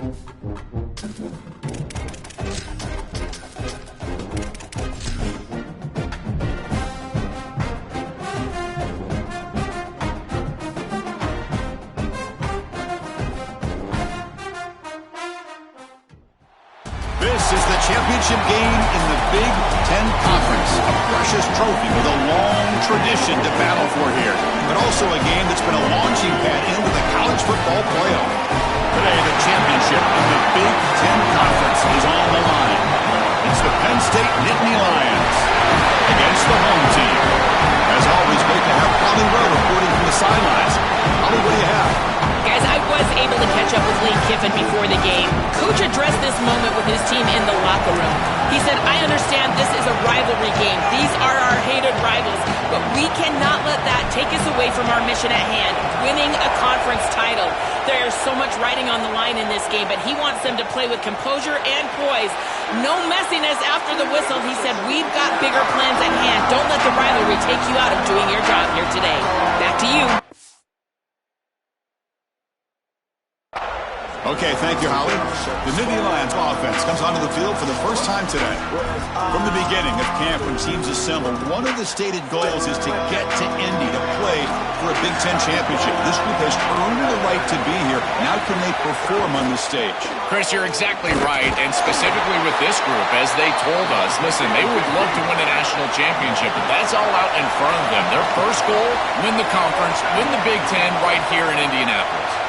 This is the championship game in the Big Ten Conference. A precious trophy with a long tradition to battle for here, but also a game that's been a launching pad into the college football playoff. Today, the championship in the Big Ten Conference is on the line. It's the Penn State Nittany Lions against the home team. As always, great to have Holly Rowe reporting from the sidelines. Holly, what do you have? Guys, I was able to catch up with Lane Kiffin before the game. Coach addressed this moment with his team in the locker room. He said, I understand this is a rivalry game. These are our hated rivals, but we cannot let that take us away from our mission at hand, winning a conference title. There's so much riding on the line in this game, but he wants them to play with composure and poise. No messiness after the whistle. He said, we've got bigger plans at hand. Don't let the rivalry take you out of doing your job here today. Back to you. Okay, thank you, Holly. The Nittany Lions offense comes onto the field for the first time today. From the beginning of camp, when teams assemble, one of the stated goals is to get to Indy to play for a Big Ten championship. This group has earned the right to be here. Now can they perform on this stage? Chris, you're exactly right, and specifically with this group, as they told us, listen, they would love to win a national championship, but that's all out in front of them. Their first goal, win the conference, win the Big Ten right here in Indianapolis.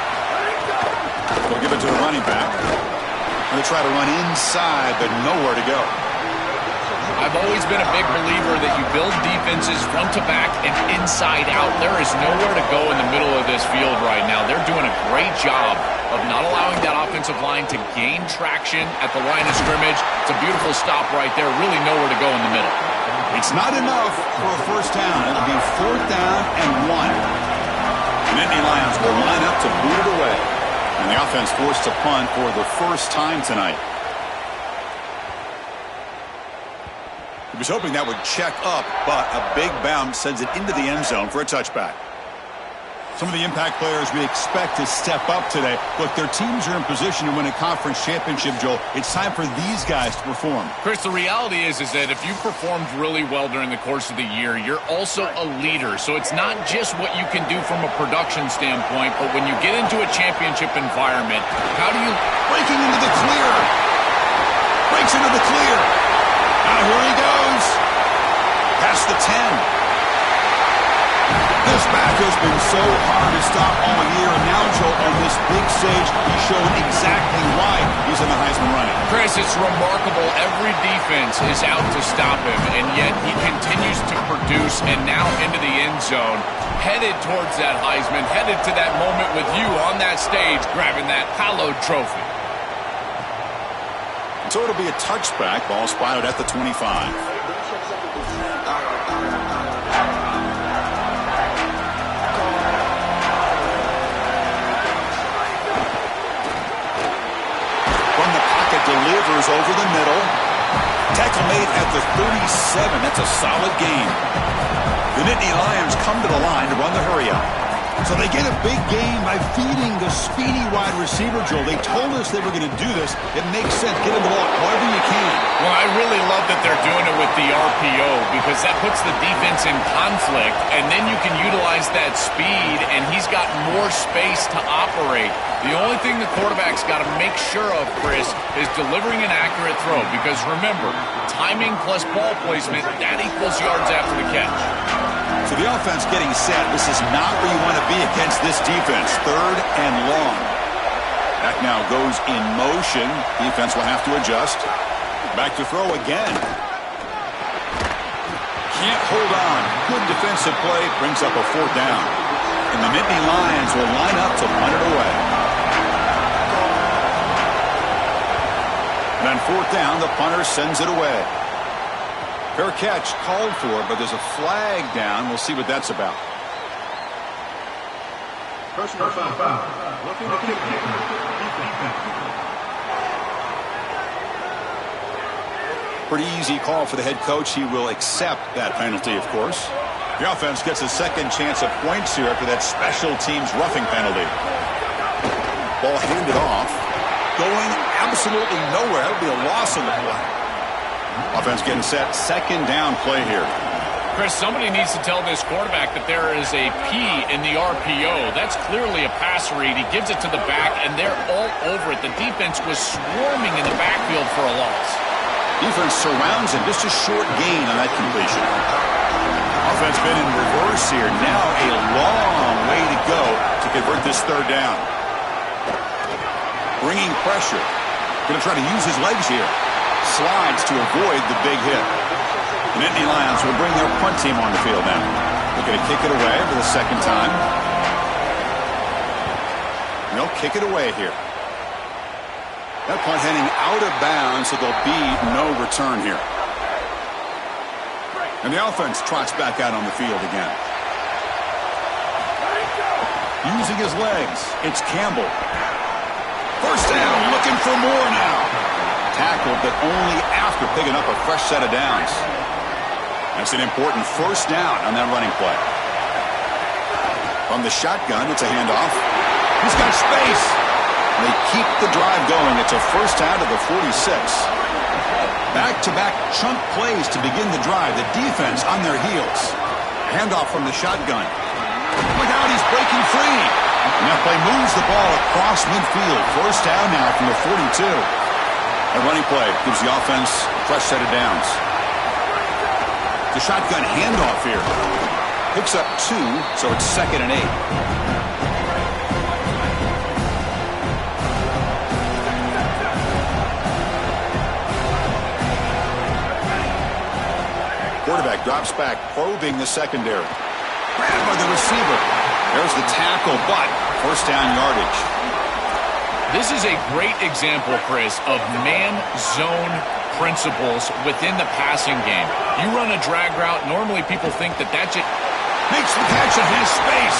They'll give it to the running back. They try to run inside, but nowhere to go. I've always been a big believer that you build defenses front to back and inside out. There is nowhere to go in the middle of this field right now. They're doing a great job of not allowing that offensive line to gain traction at the line of scrimmage. It's a beautiful stop right there. Really nowhere to go in the middle. It's not enough for a first down. It'll be 4th down and 1. The Nittany Lions will line up to boot it away. And the offense forced to punt for the first time tonight. He was hoping that would check up, but a big bounce sends it into the end zone for a touchback. Some of the impact players we expect to step up today. Look, their teams are in position to win a conference championship, Joel. It's time for these guys to perform. Chris, the reality is that if you performed really well during the course of the year, you're also a leader. So it's not just what you can do from a production standpoint, but when you get into a championship environment, how do you... Breaking into the clear. Breaks into the clear. Now here he goes. Past the 10. This back has been so hard to stop all year, and now, Joe, on this big stage, he showed exactly why he's in the Heisman running. Chris, it's remarkable. Every defense is out to stop him, and yet he continues to produce, and now into the end zone, headed towards that Heisman, headed to that moment with you on that stage, grabbing that hallowed trophy. So it'll be a touchback. Ball spotted at the 25. Delivers over the middle. Tackle made at the 37. That's a solid gain. The Nittany Lions come to the line to run the hurry up. So they get a big gain by feeding the speedy wide receiver, Joel. They told us they were going to do this. It makes sense. Get him the ball however you can. Well, I really love that they're doing it with the RPO because that puts the defense in conflict, and then you can utilize that speed, and he's got more space to operate. The only thing the quarterback's got to make sure of, Chris, is delivering an accurate throw because, remember, timing plus ball placement, that equals yards after the catch. So the offense getting set. This is not where you want to be against this defense. 3rd and long. Back now goes in motion. Defense will have to adjust. Back to throw again. Can't hold on. Good defensive play. Brings up a 4th down. And the Nittany Lions will line up to punt it away. And on 4th down, the punter sends it away. Fair catch called for, but there's a flag down. We'll see what that's about. Personal foul. Looking to kick. Pretty easy call for the head coach. He will accept that penalty, of course. The offense gets a second chance at points here after that special teams roughing penalty. Ball handed off. Going absolutely nowhere. That'll be a loss on the play. Offense getting set. Second down play here. Chris, somebody needs to tell this quarterback that there is a P in the RPO. That's clearly a pass read. He gives it to the back, and they're all over it. The defense was swarming in the backfield for a loss. Defense surrounds him. Just a short gain on that completion. Offense been in reverse here. Now a long way to go to convert this third down. Bringing pressure. Going to try to use his legs here. Slides to avoid the big hit. The Nittany Lions will bring their punt team on the field now. They're going to kick it away for the second time. They'll kick it away here. That punt heading out of bounds, so there'll be no return here. And the offense trots back out on the field again. Using his legs, it's Campbell. First down, looking for more now. Tackled, but only after picking up a fresh set of downs. That's an important first down on that running play. From the shotgun, it's a handoff. He's got space. They keep the drive going. It's a first down to the 46. Back-to-back chunk plays to begin the drive. The defense on their heels. Handoff from the shotgun. Look out, he's breaking free. And that play moves the ball across midfield. First down now from the 42. A running play gives the offense a fresh set of downs. The shotgun handoff here. Picks up 2, so it's 2nd and 8. Quarterback drops back, probing the secondary. Grabbed by the receiver. There's the tackle, but first down yardage. This is a great example, Chris, of man-zone principles within the passing game. You run a drag route, normally people think that just makes the catch and has space.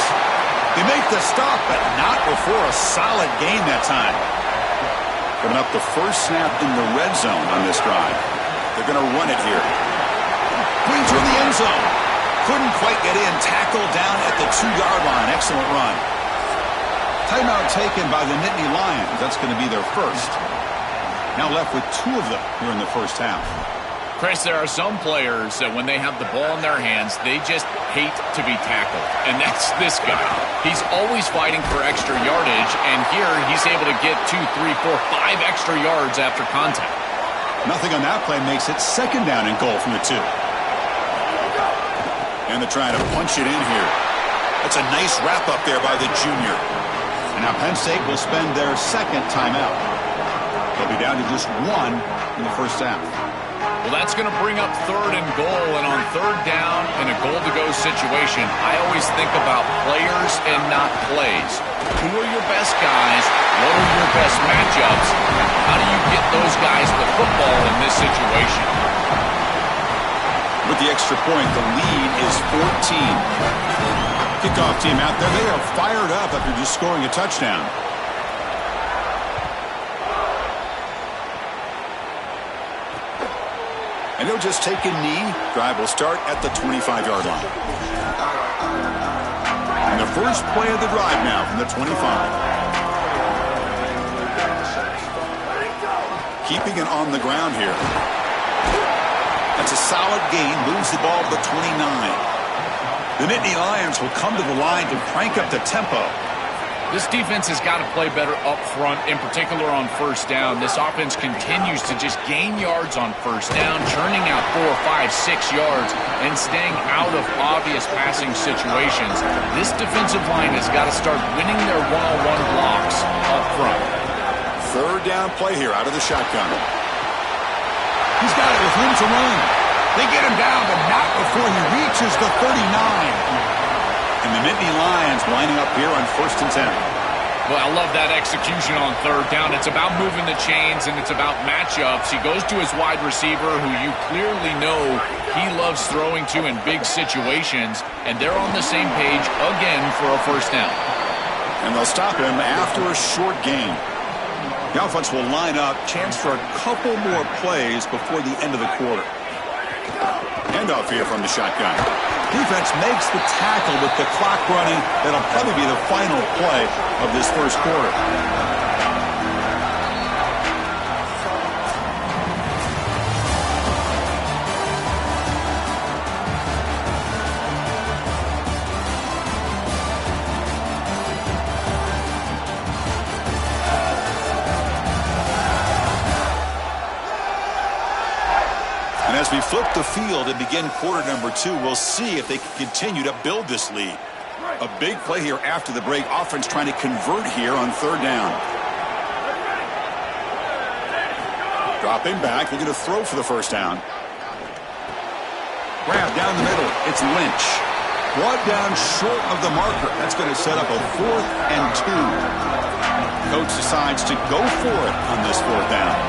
They make the stop, but not before a solid gain that time. Coming up the first snap in the red zone on this drive. They're going to run it here. Queen through the end zone. Couldn't quite get in. Tackle down at the 2-yard line. Excellent run. Timeout taken by the Nittany Lions. That's going to be their first. Now left with 2 of them here in the first half. Chris, there are some players that when they have the ball in their hands, they just hate to be tackled. And that's this guy. He's always fighting for extra yardage, and here he's able to get 2, 3, 4, 5 extra yards after contact. Nothing on that play makes it second down and goal from the 2. And they're trying to punch it in here. That's a nice wrap up there by the junior. And now Penn State will spend their second timeout. They'll be down to just 1 in the first half. Well, that's going to bring up 3rd and goal, and on 3rd down in a goal-to-go situation, I always think about players and not plays. Who are your best guys? What are your best matchups? How do you get those guys the football in this situation? With the extra point, the lead is 14. Kickoff team out there. They are fired up after just scoring a touchdown. And they'll just take a knee. Drive will start at the 25-yard line. And the first play of the drive now from the 25. Keeping it on the ground here. That's a solid gain. Moves the ball to the 29. The Nittany Lions will come to the line to crank up the tempo. This defense has got to play better up front, in particular on first down. This offense continues to just gain yards on first down, churning out 4, 5, 6 yards, and staying out of obvious passing situations. This defensive line has got to start winning their one-on-one blocks up front. Third down play here out of the shotgun. He's got it with room to run. They get him down, but not before he reaches the 39. And the Nittany Lions lining up here on 1st and 10. Well, I love that execution on 3rd down. It's about moving the chains, and it's about matchups. He goes to his wide receiver, who you clearly know he loves throwing to in big situations, and they're on the same page again for a first down. And they'll stop him after a short gain. The offense will line up. Chance for a couple more plays before the end of the quarter. Handoff here from the shotgun. Defense makes the tackle with the clock running. That'll probably be the final play of this first quarter. as we flip the field and begin quarter number 2, we'll see if they can continue to build this lead. A big play here after the break. Offense trying to convert here on third down. Dropping back, looking to throw for the first down. Grab down the middle. It's Lynch. Brought down short of the marker. That's going to set up a 4th and 2. Coach decides to go for it on this 4th down.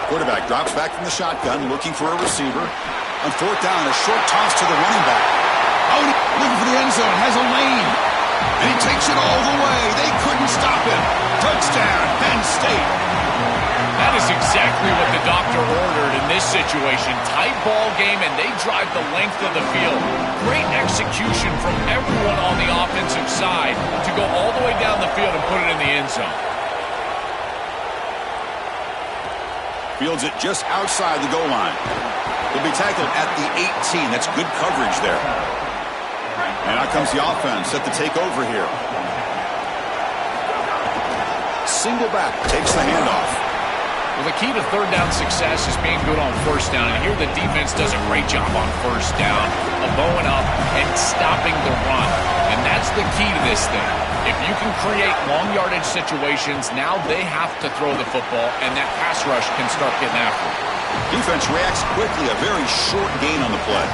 Quarterback drops back from the shotgun, looking for a receiver. On 4th down, a short toss to the running back. Oh, looking for the end zone. Has a lane. And he takes it all the way. They couldn't stop him. Touchdown, Penn State. That is exactly what the doctor ordered in this situation. Tight ball game, and they drive the length of the field. Great execution from everyone on the offensive side to go all the way down the field and put it in the end zone. Fields it just outside the goal line. He'll be tackled at the 18. That's good coverage there. And out comes the offense set to take over here. Single back takes the handoff. Well, the key to third down success is being good on first down. And here the defense does a great job on first down of bowing up and stopping the run. And that's the key to this thing. If you can create long yardage situations, now they have to throw the football, and that pass rush can start getting after it. Defense reacts quickly. A very short gain on the play.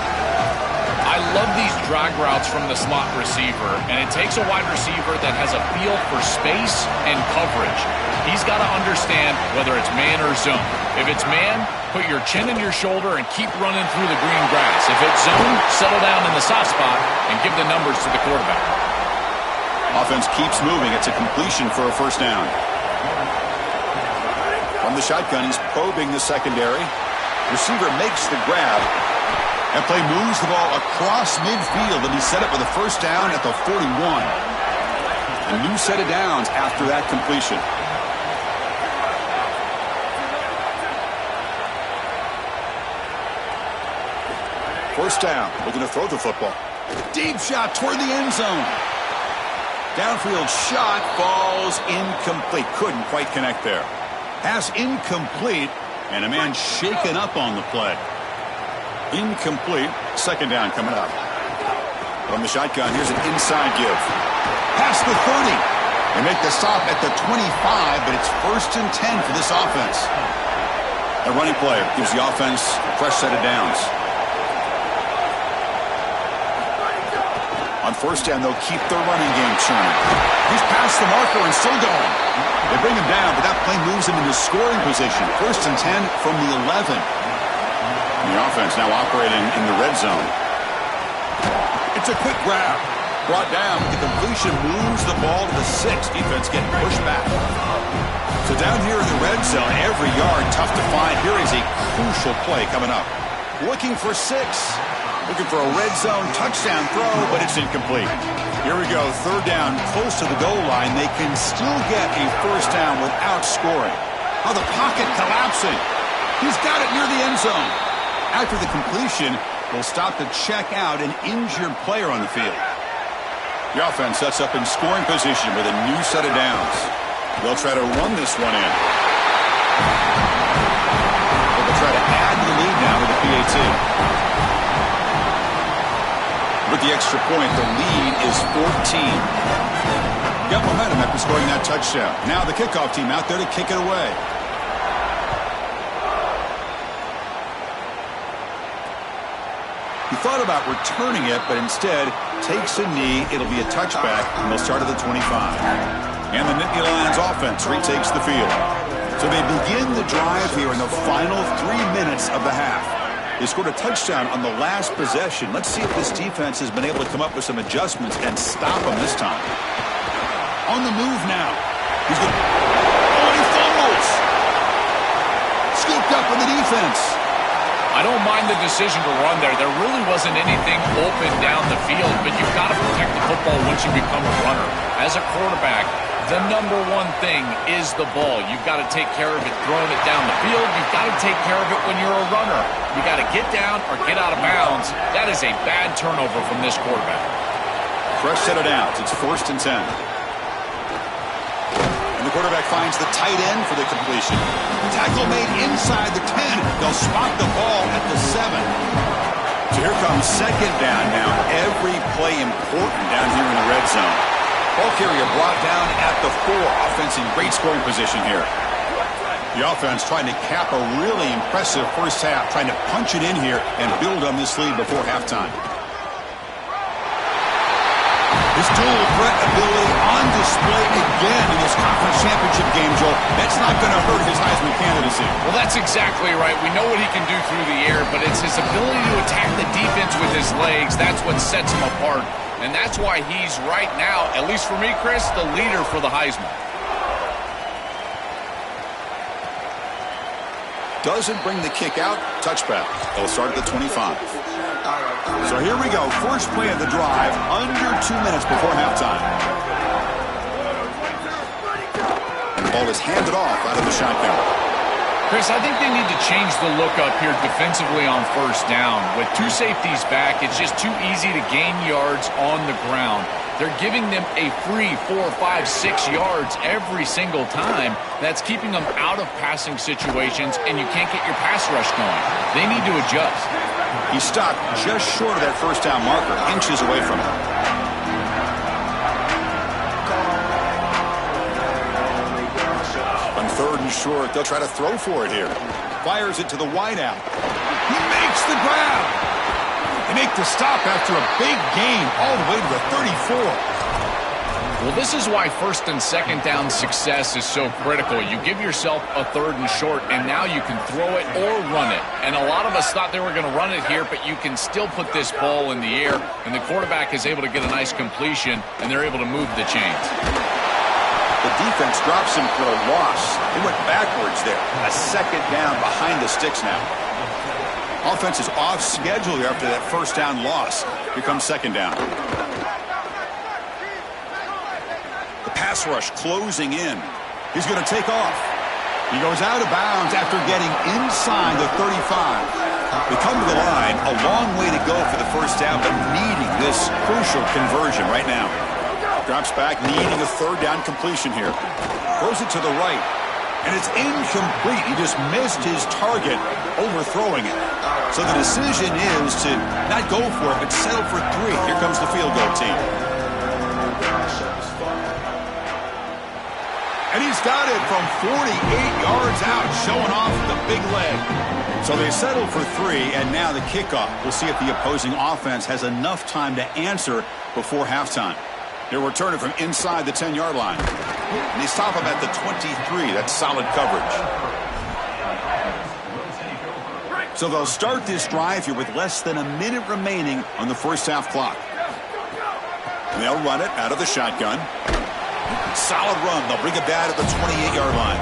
I love these drag routes from the slot receiver, and it takes a wide receiver that has a feel for space and coverage. He's got to understand whether it's man or zone. If it's man, put your chin in your shoulder and keep running through the green grass. If it's zone, settle down in the soft spot and give the numbers to the quarterback. Offense keeps moving. It's a completion for a first down. From the shotgun, he's probing the secondary. Receiver makes the grab. That play moves the ball across midfield, and he set up with a first down at the 41. A new set of downs after that completion. First down, looking to throw the football. Deep shot toward the end zone. Downfield shot falls incomplete. Couldn't quite connect there. Pass incomplete, and a man shaken up on the play. Incomplete. Second down coming up. From the shotgun, here's an inside give. Past the 30. They make the stop at the 25, but it's 1st and 10 for this offense. A running play gives the offense a fresh set of downs. On first down, they'll keep their running game churning. He's past the marker and still going. They bring him down, but that play moves him into scoring position. 1st and 10 from the 11. The offense now operating in the red zone. It's a quick grab. Brought down. The completion moves the ball to the 6. Defense getting pushed back. So down here in the red zone, every yard tough to find. Here is a crucial play coming up. Looking for 6. Looking for a red zone touchdown throw, but it's incomplete. Here we go. Third down, close to the goal line. They can still get a first down without scoring. Oh, the pocket collapsing. He's got it near the end zone. After the completion, they'll stop to check out an injured player on the field. The offense sets up in scoring position with a new set of downs. They'll try to run this one in. They'll try to add to the lead now with the PAT. With the extra point, the lead is 14. Got momentum after scoring that touchdown. Now the kickoff team out there to kick it away. He thought about returning it, but instead takes a knee. It'll be a touchback, and they'll start at the 25. And the Nittany Lions offense retakes the field. So they begin the drive here in the final 3 minutes of the half. They scored a touchdown on the last possession. Let's see if this defense has been able to come up with some adjustments and stop them this time. On the move now. He's going to... Oh, and he fumbles! Scooped up in the defense. I don't mind the decision to run there. There really wasn't anything open down the field, but you've got to protect the football once you become a runner. As a quarterback, the number one thing is the ball. You've got to take care of it throwing it down the field. You've got to take care of it when you're a runner. You got to get down or get out of bounds. That is a bad turnover from this quarterback. Fresh set of downs. It's 1st and 10. And And the quarterback finds the tight end for the completion. Tackle made inside the 10. They'll spot the ball at the 7. So here comes second down now. Every play important down here in the red zone. Ball carrier brought down at the 4. Offense in great scoring position here. The offense trying to cap a really impressive first half, trying to punch it in here and build on this lead before halftime. His dual threat ability on display again in this conference championship game, Joel. That's not going to hurt his Heisman candidacy. Well, that's exactly right. We know what he can do through the air, but it's his ability to attack the defense with his legs. That's what sets him apart. And that's why he's right now, at least for me, Chris, the leader for the Heisman. Doesn't bring the kick out. Touchback. They'll start at the 25. So here we go. First play of the drive. Under 2 minutes before halftime. And the ball is handed off out of the shotgun. Chris, I think they need to change the look up here defensively on first down. With 2 safeties back, it's just too easy to gain yards on the ground. They're giving them a free 4, 5, 6 yards every single time. That's keeping them out of passing situations, and you can't get your pass rush going. They need to adjust. He stopped just short of that first down marker, inches away from it. On 3rd and short, they'll try to throw for it here. Fires it to the wideout. He makes the grab. They make the stop after a big gain all the way to the 34. Well, this is why first and second down success is so critical. You give yourself a 3rd and short, and now you can throw it or run it. And a lot of us thought they were going to run it here, but you can still put this ball in the air, and the quarterback is able to get a nice completion, and they're able to move the chains. The defense drops him for a loss. They went backwards there. A second down behind the sticks now. Offense is off schedule here after that first down loss. Here comes second down. The pass rush closing in. He's going to take off. He goes out of bounds after getting inside the 35. They come to the line, a long way to go for the first down, but needing this crucial conversion right now. Drops back, needing a 3rd down completion here. Throws it to the right, and it's incomplete. He just missed his target, overthrowing it. So the decision is to not go for it, but settle for 3. Here comes the field goal team. And he's got it from 48 yards out, showing off the big leg. So they settle for 3, and now the kickoff. We'll see if the opposing offense has enough time to answer before halftime. He'll return it from inside the 10-yard line. And they stop him at the 23. That's solid coverage. So they'll start this drive here with less than a minute remaining on the first half clock. And they'll run it out of the shotgun. Solid run. They'll bring it down at the 28-yard line.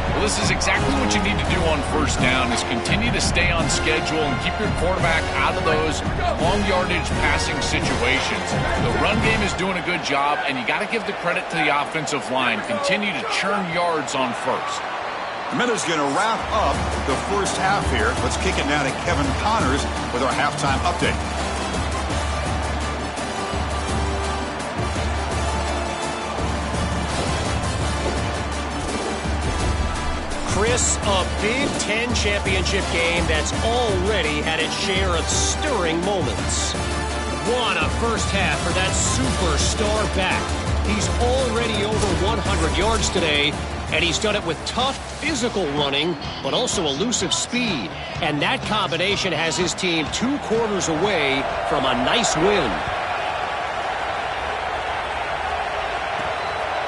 Well, this is exactly what you need to do on first down is continue to stay on schedule and keep your quarterback out of those long yardage passing situations. The run game is doing a good job, and you got to give the credit to the offensive line. Continue to churn yards on first. The minute's going to wrap up the first half here. Let's kick it now to Kevin Connors with our halftime update. Chris, a Big Ten championship game that's already had its share of stirring moments. What a first half for that superstar back. He's already over 100 yards today, and he's done it with tough physical running, but also elusive speed. And that combination has his team 2 quarters away from a nice win.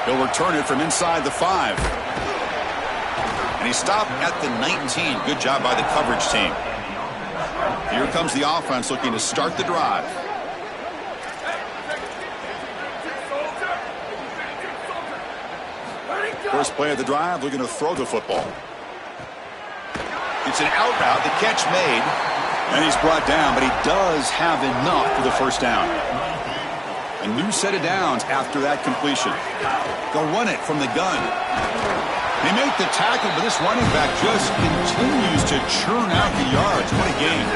He'll return it from inside the 5. And he stopped at the 19. Good job by the coverage team. Here comes the offense looking to start the drive. First play of the drive, looking to throw the football. It's an out route, the catch made, and he's brought down, but he does have enough for the first down. A new set of downs after that completion. They'll run it from the gun. They make the tackle, but this running back just continues to churn out the yards. What a game.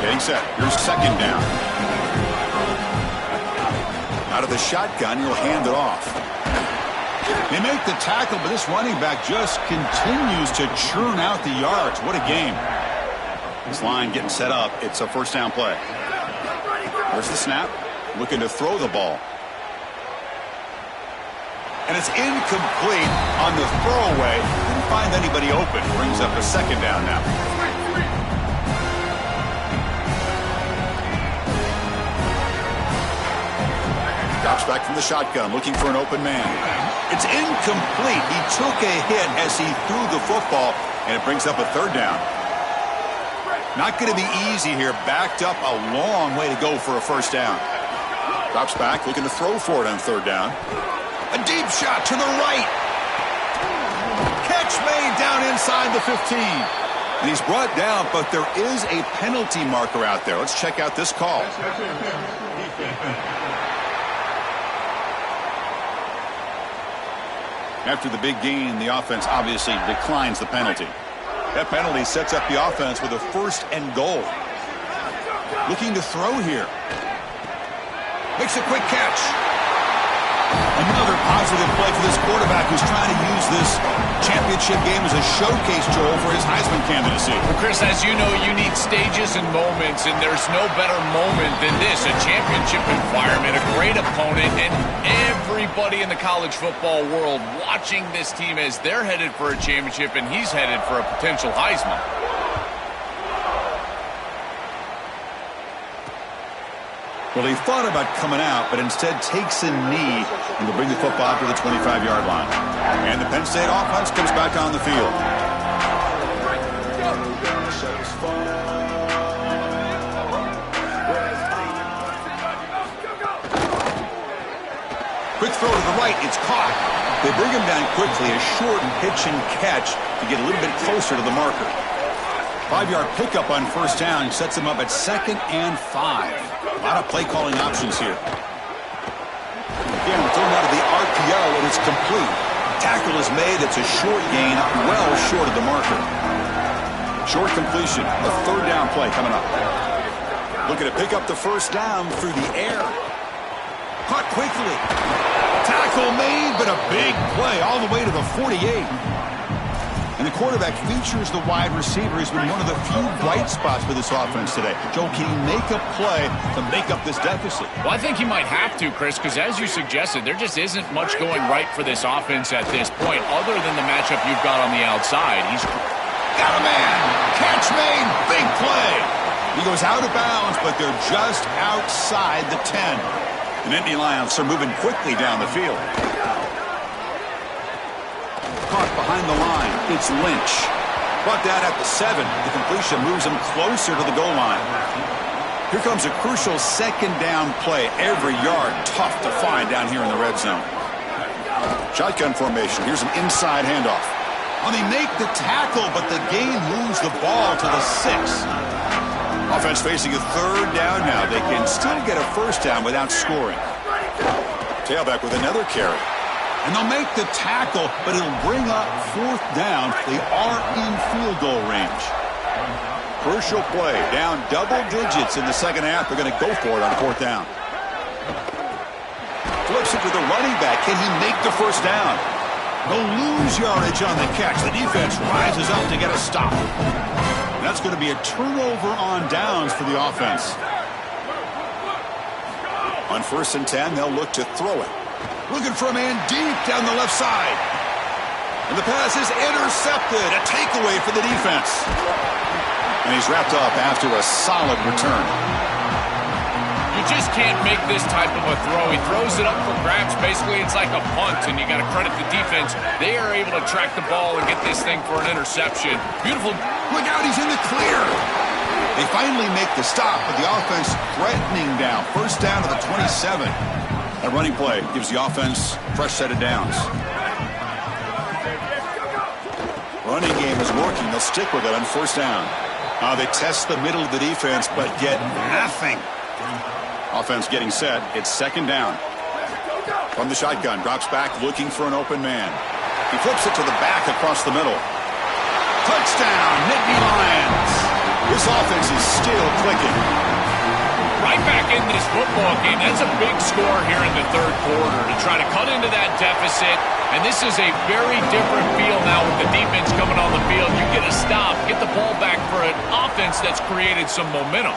Getting set. Here's second down. Out of the shotgun, he'll hand it off. They make the tackle, but this running back just continues to churn out the yards. What a game. This line getting set up. It's a first down play. There's the snap. Looking to throw the ball. And it's incomplete on the throwaway. Didn't find anybody open. Brings up a second down now. Drops back from the shotgun, looking for an open man. It's incomplete. He took a hit as he threw the football, and it brings up a third down. Not going to be easy here. Backed up a long way to go for a first down. Drops back, looking to throw for it on third down. A deep shot to the right. Catch made down inside the 15. And he's brought down, but there is a penalty marker out there. Let's check out this call. After the big gain, the offense obviously declines the penalty. That penalty sets up the offense with a first and goal. Looking to throw here. Makes a quick catch. Another positive play for this quarterback who's trying to use this championship game as a showcase, Joel, for his Heisman candidacy. Well, Chris, as you know, you need stages and moments, and there's no better moment than this, a championship environment, a great opponent, and everybody in the college football world watching this team as they're headed for a championship, and he's headed for a potential Heisman. Well, he thought about coming out, but instead takes a knee and will bring the football to the 25-yard line. And the Penn State offense comes back on the field. Quick throw to the right. It's caught. They bring him down quickly. A short pitch and catch to get a little bit closer to the marker. 5-yard pickup on first down sets him up at 2nd and 5. A lot of play-calling options here. Again, we're thrown out of the RPO, and it's complete. Tackle is made. It's a short gain, well short of the marker. Short completion. A third down play coming up. Looking to pick up the first down through the air. Caught quickly. Tackle made, but a big play all the way to the 48. And the quarterback features the wide receiver. He's been one of the few bright spots for this offense today. Joe, can he make a play to make up this deficit? Well, I think he might have to, Chris, because as you suggested, there just isn't much going right for this offense at this point, other than the matchup you've got on the outside. He's got a man. Catch made. Big play. He goes out of bounds, but they're just outside the 10. And Indy Lions are moving quickly down the field. Caught behind the line. It's Lynch. Brought down at the 7. The completion moves him closer to the goal line. Here comes a crucial second down play. Every yard tough to find down here in the red zone. Shotgun formation. Here's an inside handoff. Well, they make the tackle, but the game moves the ball to the 6. Offense facing a third down now. They can still get a first down without scoring. Tailback with another carry. And they'll make the tackle, but it'll bring up 4th down. They are in field goal range. Crucial play. Down double digits in the second half. They're going to go for it on 4th down. Flips it to the running back. Can he make the first down? They'll lose yardage on the catch. The defense rises up to get a stop. And that's going to be a turnover on downs for the offense. On 1st and 10, they'll look to throw it. Looking for a man deep down the left side. And the pass is intercepted. A takeaway for the defense. And he's wrapped up after a solid return. You just can't make this type of a throw. He throws it up for grabs. Basically, it's like a punt, and you got to credit the defense. They are able to track the ball and get this thing for an interception. Beautiful. Look out, he's in the clear. They finally make the stop, but the offense threatening down. First down to the 27. That running play gives the offense a fresh set of downs. Running game is working. They'll stick with it on first down. They test the middle of the defense, but get nothing. Offense getting set. It's 2nd down. From the shotgun, drops back, looking for an open man. He flips it to the back across the middle. Touchdown, Nittany Lions. This offense is still clicking. right back in this football game. That's a big score here in the third quarter to try to cut into that deficit. And this is a very different feel now with the defense coming on the field. You get a stop, get the ball back for an offense that's created some momentum.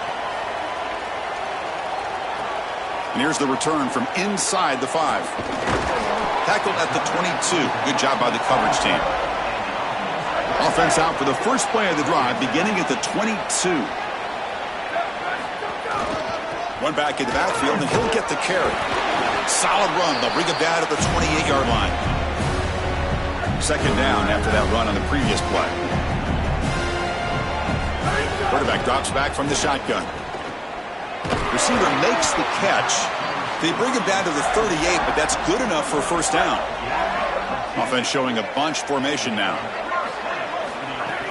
And here's the return from inside the 5. Tackled at the 22. Good job by the coverage team. Offense out for the first play of the drive, beginning at the 22. One back in the backfield, and he'll get the carry. Solid run. They'll bring it down at the 28-yard line. Second down after that run on the previous play. Quarterback drops back from the shotgun. Receiver makes the catch. They bring him down to the 38, but that's good enough for a first down. Offense showing a bunch formation now.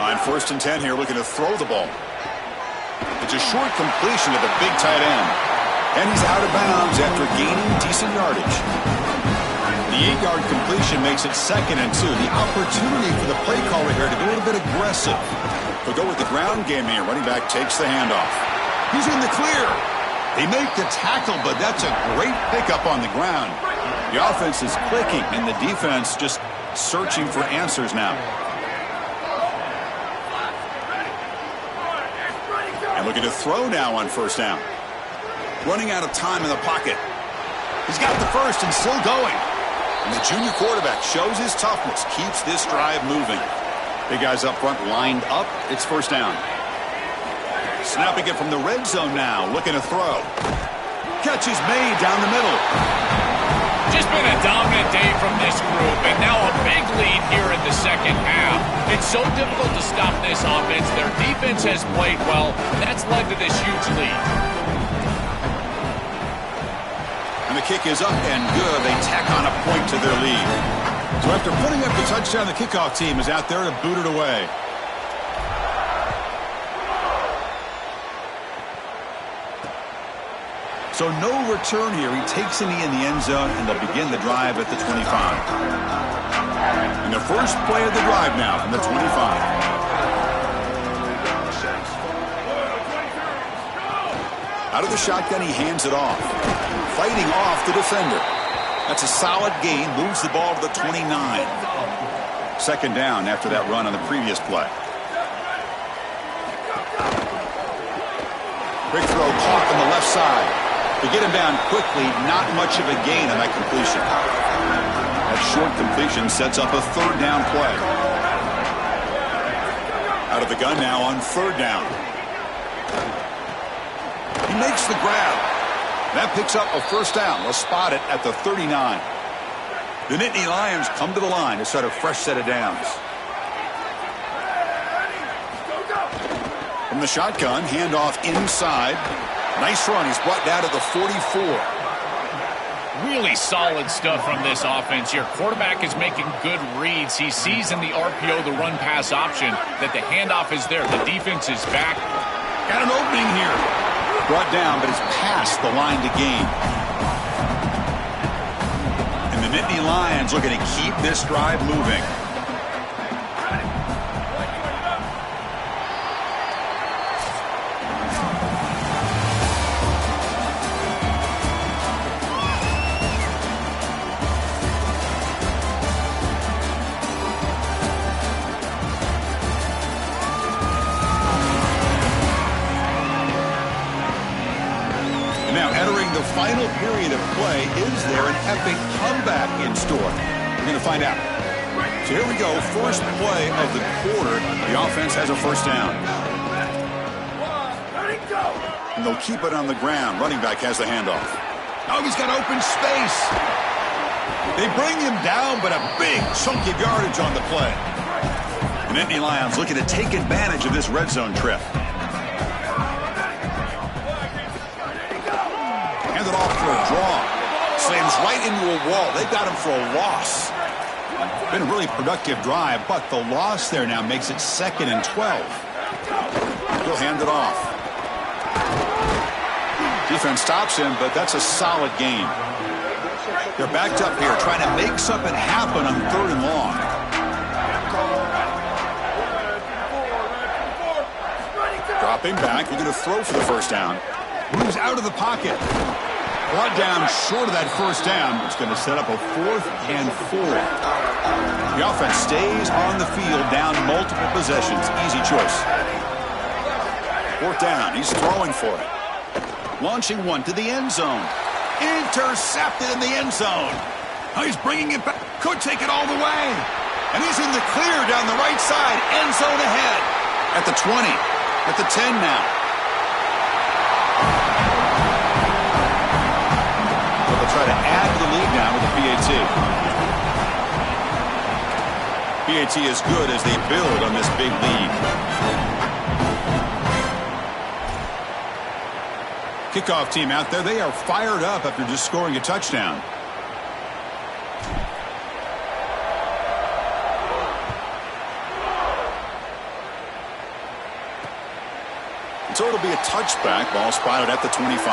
On 1st and 10 here, looking to throw the ball. It's a short completion to the big tight end. And he's out of bounds after gaining decent yardage. The 8-yard completion makes it 2nd and 2. The opportunity for the play caller here to be a little bit aggressive. They'll go with the ground game here. Running back takes the handoff. He's in the clear. They make the tackle, but that's a great pickup on the ground. The offense is clicking, and the defense just searching for answers now. And looking to throw now on 1st down. Running out of time in the pocket. He's got the first and still going. And the junior quarterback shows his toughness, keeps this drive moving. Big guys up front lined up. It's 1st down. Snapping it from the red zone now, looking to throw. Catch is made down the middle. Just been a dominant day from this group, and now a big lead here in the second half. It's so difficult to stop this offense. Their defense has played well. That's led to this huge lead. And the kick is up and good. They tack on a point to their lead. So after putting up the touchdown, the kickoff team is out there to boot it away. So no return here. He takes it in the end zone, and they'll begin the drive at the 25. And the first play of the drive now from the 25. Out of the shotgun, he hands it off. Fighting off the defender. That's a solid gain. Moves the ball to the 29. 2nd down after that run on the previous play. Quick throw caught on the left side. To get him down quickly, not much of a gain on that completion. That short completion sets up a 3rd down play. Out of the gun now on 3rd down. He makes the grab. That picks up a 1st down. They'll spot it at the 39. The Nittany Lions come to the line to start a fresh set of downs. From the shotgun, handoff inside. Nice run. He's brought down to the 44. Really solid stuff from this offense here. Quarterback is making good reads. He sees in the RPO, the run-pass option, that the handoff is there. The defense is back. Got an opening here. Brought down, but it's past the line to gain. And the Nittany Lions looking to keep this drive moving. Final period of play. Is there an epic comeback in store? We're going to find out. So here we go. First play of the quarter. The offense has a 1st down. And they'll keep it on the ground. Running back has the handoff. Now he's got open space. They bring him down, but a big chunk of yardage on the play. The Nittany Lions looking to take advantage of this red zone trip. Handed off for a draw. Slams right into a wall. They got him for a loss. Been a really productive drive, but the loss there now makes it 2nd and 12. He'll hand it off. Defense stops him, but that's a solid gain. They're backed up here, trying to make something happen on 3rd and long. Dropping back, looking to throw for the 1st down. Moves out of the pocket. Brought down short of that first down. It's going to set up a 4th and 4. The offense stays on the field down multiple possessions. Easy choice. 4th down. He's throwing for it. Launching one to the end zone. Intercepted in the end zone. Oh, he's bringing it back. Could take it all the way. And he's in the clear down the right side. End zone ahead. At the 20. At the 10 now. They'll try to add to the lead now with the PAT. PAT is good as they build on this big lead. Kickoff team out there. They are fired up after just scoring a touchdown. So it'll be a touchback. Ball spotted at the 25.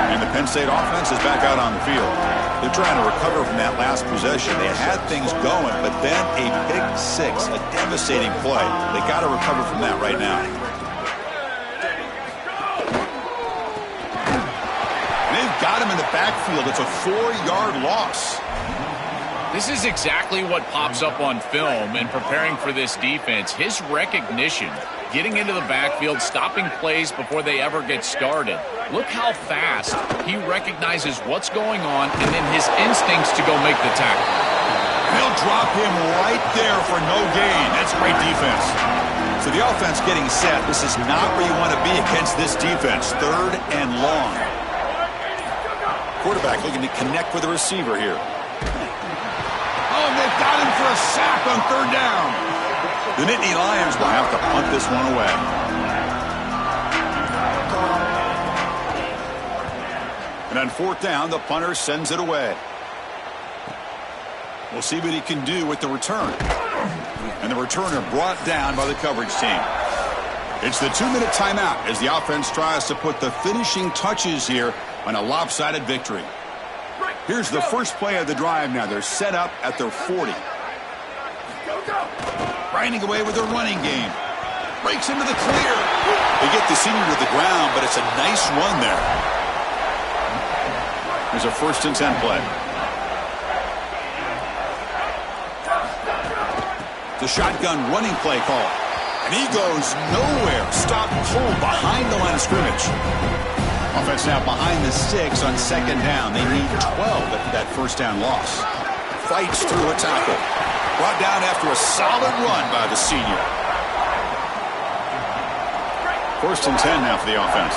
And the Penn State offense is back out on the field. They're trying to recover from that last possession. They had things going, but then a pick six, a devastating play. They got to recover from that right now. And they've got him in the backfield. It's a 4-yard loss. This is exactly what pops up on film and preparing for this defense. His recognition, getting into the backfield, stopping plays before they ever get started. Look how fast he recognizes what's going on and then his instincts to go make the tackle. They'll drop him right there for no gain. That's great defense. So the offense getting set. This is not where you want to be against this defense. 3rd and long. Quarterback looking to connect with the receiver here. They've got him for a sack on 3rd down. The Nittany Lions will have to punt this one away. And on 4th down, the punter sends it away. We'll see what he can do with the return. And the returner brought down by the coverage team. It's the 2-minute timeout as the offense tries to put the finishing touches here on a lopsided victory. Here's the first play of the drive now. They're set up at their 40. Grinding away with their running game. Breaks into the clear. They get the senior to the ground, but it's a nice run there. There's a 1st and 10 play. The shotgun running play call. And he goes nowhere. Stopped cold behind the line of scrimmage. Offense now behind the 6 on 2nd down. They need 12 after that 1st down loss. Fights through a tackle. Brought down after a solid run by the senior. 1st and 10 now for the offense.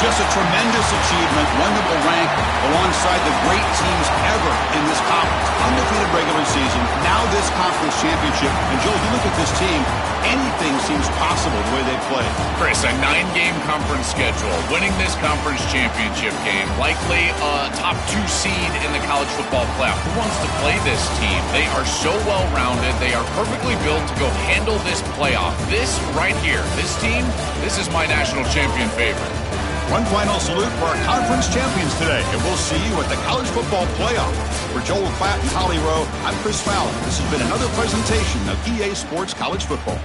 Just a tremendous achievement, one that will rank alongside the great teams ever in this conference. Undefeated regular season, now this conference championship. And Joel, if you look at this team, anything seems possible the way they play. Chris, a 9-game conference schedule, winning this conference championship game, likely a top 2 seed in the college football playoff. Who wants to play this team? They are so well-rounded. They are perfectly built to go handle this playoff. This right here, this team, this is my national champion favorite. One final salute for our conference champions today, and we'll see you at the college football playoff. For Joel Klatt and Holly Rowe, I'm Chris Fowler. This has been another presentation of EA Sports College Football.